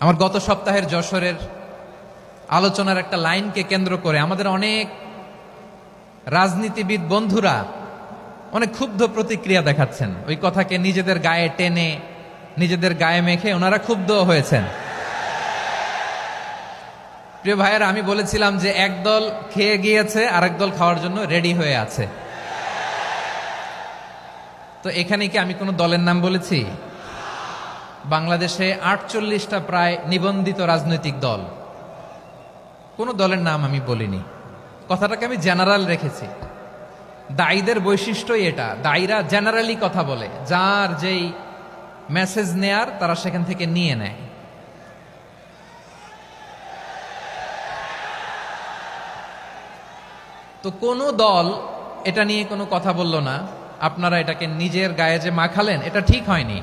আমার গত সপ্তাহের যশোরের আলোচনার একটা লাইনকে কেন্দ্র করে আমাদের অনেক রাজনীতিবিদ বন্ধুরা অনেক ক্ষুব্ধ প্রতিক্রিয়া দেখাচ্ছেন। ওই কথাকে নিজেদের গায়ে টেনে, নিজেদের গায়ে মেখে ওনারা ক্ষুব্ধ হয়েছেন। প্রিয় ভাইয়েরা, আমি বলেছিলাম যে একদল খেয়ে গিয়েছে, আরেক দল খাওয়ার জন্য রেডি হয়ে আছে। তো এখানে কি আমি কোনো দলের নাম বলেছি? বাংলাদেশে 48টা প্রায় নিবন্ধিত রাজনৈতিক দল, কোনো দলের নাম আমি বলিনি। কথাটাকে আমি জেনারেল রেখেছি। দায়ীদের বৈশিষ্ট্যই এটা, দায়ীরা জেনারেলি কথা বলে, যার যেই মেসেজ নেয়ার তারা সেখান থেকে নিয়ে নেয়। তো কোনো দল এটা নিয়ে কোনো কথা বলল না, আপনারা এটাকে নিজের গায়ে যে মাখালেন এটা ঠিক হয়নি।